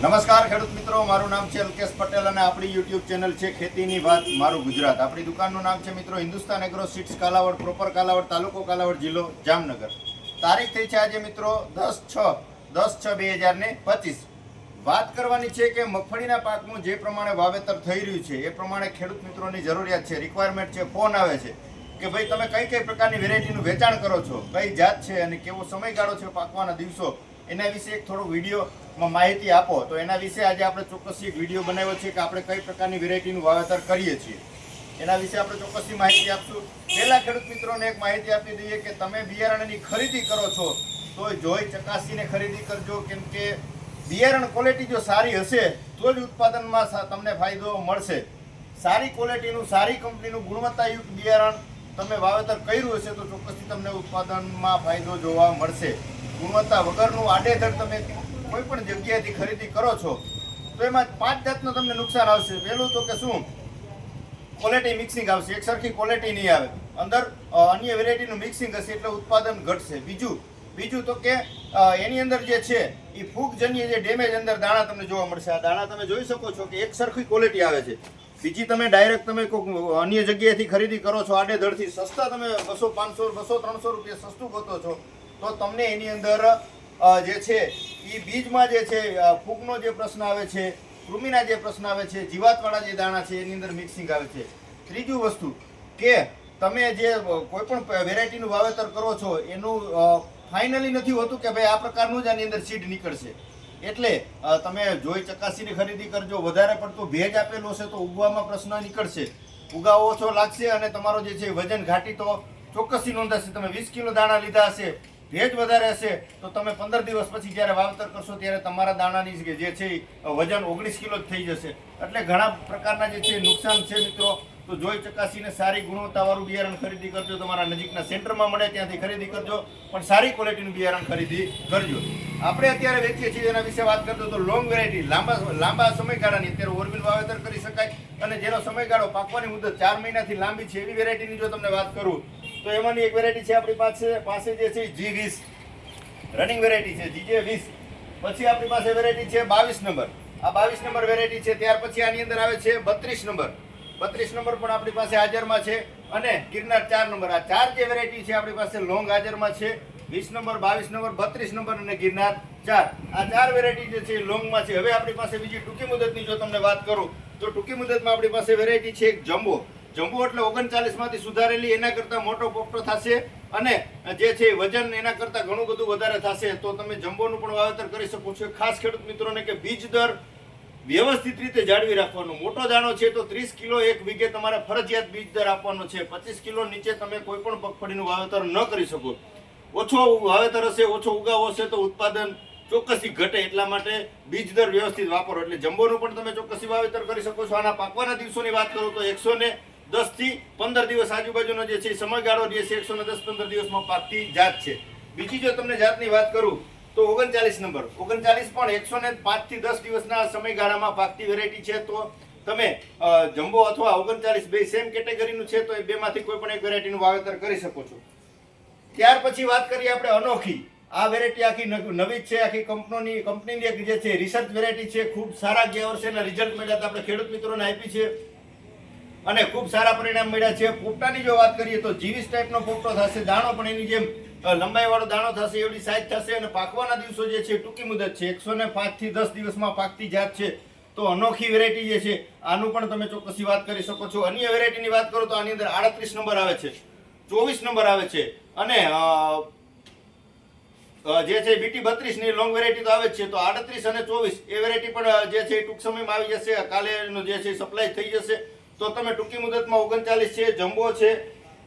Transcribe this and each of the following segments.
નમસ્કાર ખેડૂત મિત્રો, મારું નામ છે અલ્કેશ પટેલ અને આપણી યુટ્યુબ ચેનલ છે ખેતીની વાત મારું ગુજરાત. આપણી દુકાનનું નામ છે મિત્રો Hindustan agro seeds Kalavad, proper Kalavad, તાલુકો કાલાવડ, જિલ્લો જામનગર. તારીખ થઈ છે આજે મિત્રો 10/6/2025. વાત કરવાની છે કે મગફળીના પાકનું જે પ્રમાણે વાવેતર થઈ રહ્યું છે એ પ્રમાણે ખેડૂત મિત્રોની જરૂરિયાત છે, રિક્વાયરમેન્ટ છે, ફોન આવે છે કે ભાઈ તમે કઈ કઈ પ્રકારની વેરાયટીનું વેચાણ કરો છો, કઈ જાત છે અને કેવો સમયગાળો છે પાકવાના દિવસો, એના વિશે એક થોડો વિડીયોમાં માહિતી આપો. તો એના વિશે આજે આપણે ચોક્કસ એક વિડીયો બનાવ્યો છે કે આપણે કઈ પ્રકારની વેરાયટીનું વાવેતર કરીએ છીએ, એના વિશે આપણે ચોક્કસથી માહિતી આપશું. પહેલા ખેડૂત મિત્રોને એક માહિતી આપી દઈએ કે તમે બિયારણની ખરીદી કરો છો તો જોઈ ચકાસીને ખરીદી કરજો, કેમ કે બિયારણ ક્વોલિટી જો સારી હશે તો જ ઉત્પાદનમાં તમને ફાયદો મળશે. સારી ક્વોલિટીનું, સારી કંપનીનું, ગુણવત્તાયુક્ત બિયારણ તમે વાવેતર કર્યું હશે તો ચોક્કસથી તમને ઉત્પાદનમાં ફાયદો જોવા મળશે. ગુણવત્તા વગરનું આડેધડ તમે કોઈ પણ જગ્યાએથી ખરીદી કરો છો તો એમાં 5 જાતનું તમને નુકસાન આવશે. પહેલું તો કે શું, ક્વોલિટી મિક્સિંગ આવશે, એક સરખી ક્વોલિટી નહીં આવે, અંદર અન્ય વેરાયટીનું મિક્સિંગ હશે એટલે ઉત્પાદન ઘટશે. બીજું તો કે એની અંદર જે છે એ ફૂગજન્ય જે ડેમેજ અંદર દાણા તમને જોવા મળશે. આ દાણા તમે જોઈ શકો છો કે એક સરખી ક્વોલિટી આવે છે. બીજી તમે ડાયરેક્ટ તમે કોઈ અન્ય જગ્યાએથી ખરીદી કરો છો આડેધડથી, સસ્તા તમે 200, 500, 200, 300 રૂપિયા સસ્તું ગોતો છો તો તમને એની અંદર જે છે એ બીજમાં જે છે ફૂગનો જે પ્રશ્ન આવે છે, કૃમિના જે પ્રશ્ન આવે છે, જીવાતવાળા જે દાણા છે એની અંદર મિક્સિંગ આવે છે. ત્રીજું વસ્તુ કે તમે જે કોઈ પણ વેરાયટીનું વાવેતર કરો છો એનું ફાઇનલી નથી હોતું કે ભાઈ આ પ્રકારનું જ આની અંદર સીડ નીકળશે. એટલે તમે જોઈ ચકાસીને ખરીદી કરજો. વધારે પડતું ભેજ આપેલો હશે તો ઉગવામાં પ્રશ્ન નીકળશે, ઉગાવો ઓછો લાગશે અને તમારો જે છે વજન ઘાટી તો ચોક્કસથી નોંધાશે. તમે 20 કિલો દાણા લીધા હશે, ભેજ વધારે હશે તો તમે 15 દિવસ પછી જ્યારે વાવેતર કરશો ત્યારે તમારા દાણાની જે છે વજન 19 કિલો જ થઈ જશે. એટલે ઘણા પ્રકારના જે છે નુકસાન છે મિત્રો. તો જોઈ ચકાસીને સારી ગુણવત્તાવાળું બિયારણ ખરીદી કરજો. તમારા નજીકના સેન્ટરમાં મળે ત્યાંથી ખરીદી કરજો, પણ સારી ક્વોલિટીનું બિયારણ ખરીદી કરજો. આપણે અત્યારે વેચીએ છીએ એના વિશે વાત કરજો તો લોંગ વેરાયટી, લાંબા સમયગાળાની અત્યારે ઓરબિલ વાવેતર કરી શકાય અને જેનો સમયગાળો પાકવાની મુદત 4 મહિનાથી લાંબી છે એવી વેરાયટીની જો તમને વાત કરું તો એમાંની એક વેરાયટી છે આપણી પાસે જે છે G20 રનિંગ વેરાયટી છે, GJ20. પછી આપણી પાસે વેરાયટી છે 22 નંબર. આ 22 નંબર વેરાયટી છે. ત્યાર પછી આની અંદર આવે છે 32 નંબર. 32 નંબર પણ આપણી પાસે હાજરમાં છે અને ગિરનાર 4 નંબર. આ 4 જે વેરાયટી છે આપણી પાસે લોંગ હાજરમાં છે. 20 નંબર, 22 નંબર, 32 નંબર અને ગિરનાર 4. આ 4 વેરાયટી જે છે લોંગમાં છે. હવે આપણી પાસે બીજી ટૂંકી મુદતની જો તમને વાત કરું તો ટૂંકી મુદતમાં આપણી પાસે વેરાયટી છે એક જમ્બો એટલે 39 માંથી સુધારેલી, એના કરતાં મોટો પોપટો થશે અને જે છે વજન એના કરતાં ઘણું બધું વધારે થશે. તો તમે જમ્બોનું પણ વાવેતર કરી શકો છો. ખાસ ખેડૂત મિત્રોને કે બીજ દર વ્યવસ્થિત રીતે જાળવી રાખવાનો. મોટો દાણો છે તો 30 કિલો એક વીઘે તમારે ફરજિયાત બીજ દર આપવાનો છે. 25 કિલો નીચે તમે કોઈ પણ મગફળીનું વાવેતર ન કરી શકો. ઓછો વાવેતર હશે, ઓછો ઉગાવો હશે તો ઉત્પાદન ચોક્કસથી ઘટે. એટલા માટે બીજ દર વ્યવસ્થિત વાપરો. એટલે જમ્બોનું પણ તમે ચોક્કસથી વાવેતર કરી શકો છો. આના પાકવાના દિવસોની વાત કરું તો 110 થી 15 દિવસ આજુબાજુનો જે છે સમયગાળો જે છે 110-15 દિવસમાં પાકતી જાત છે. બીજી જો તમને જાતની વાત કરું તો 39 નંબર. 39 પણ 105 થી 10 દિવસના સમયગાળામાં પાકતી વેરાયટી છે. તો તમે જમ્બો અથવા 39 બે સેમ કેટેગરીનું છે તો એ બેમાંથી કોઈ પણ એક વેરાયટીનું વાવેતર કરી શકો છો. ત્યાર પછી વાત કરીએ આપણે અનોખી. આ વેરાયટી આખી નવી જ છે, આખી કંપનીની એક જે છે રિસર્ચ વેરાયટી છે. ખૂબ સારા ગયા વર્ષેના રિઝલ્ટ મળ્યા આપણે ખેડૂત મિત્રોને આપી છે અને ખૂબ સારા પરિણામ મળ્યા છે. પોપટાની જો વાત કરીએ તો G20 ટાઈપનો પોપટો થશે. દાણો પણ એની જેમ લંબાઈવાળો દાણો થશે, એવડી સાઈઝ થશે અને પાકવાના દિવસો જે છે ટૂંકી મુદત છે. 105 થી 10 દિવસમાં પાકતી જાત છે. તો અનોખી વેરાયટી જે છે આનું પણ તમે ચોક્કસથી વાત કરી શકો છો. અન્ય વેરાયટીની વાત કરો તો આની અંદર 38 નંબર આવે છે, 24 નંબર આવે છે અને જે છે BT32 ની લોંગ વેરાયટી તો આવે જ છે. તો 38 અને 24 એ વેરાયટી પણ જે છે ટૂંક સમયમાં આવી જશે. કાલે એનો જે છે સપ્લાય થઈ જશે. તો તમે ટૂંકી મુદતમાં 39 છે, જમ્બો છે,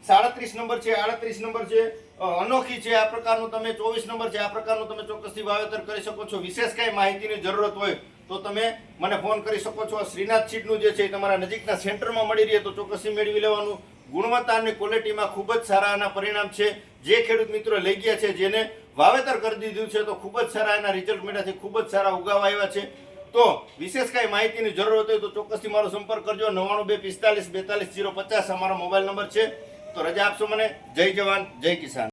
37 નંબર છે, 38 નંબર છે, અનોખી છે, આ પ્રકારનું તમે 24 નંબર છે, આ પ્રકારનું તમે ચોક્કસથી વાવેતર કરી શકો છો. વિશેષ કઈ માહિતીની જરૂરત હોય તો તમે મને ફોન કરી શકો છો. શ્રીનાથ સીડનું જે છે તમારા નજીકના સેન્ટરમાં મળી રહે તો ચોક્કસથી મેળવી લેવાનું. ગુણવત્તા અને ક્વોલિટીમાં ખૂબ જ સારા એના પરિણામ છે. જે ખેડૂત મિત્રો લઈ ગયા છે, જેને વાવેતર કરી દીધું છે તો ખૂબ જ સારા એના રિઝલ્ટ મળ્યા છે, ખૂબ જ સારા ઉગાવા આવ્યા છે. તો વિશેષ કઈ માહિતીની જરૂરત હોય તો ચોક્કસથી મારો સંપર્ક કરજો. 99 245 42 050 અમારો મોબાઈલ નંબર છે. તો રજા આપશો મને. જય જવાન, જય કિસાન.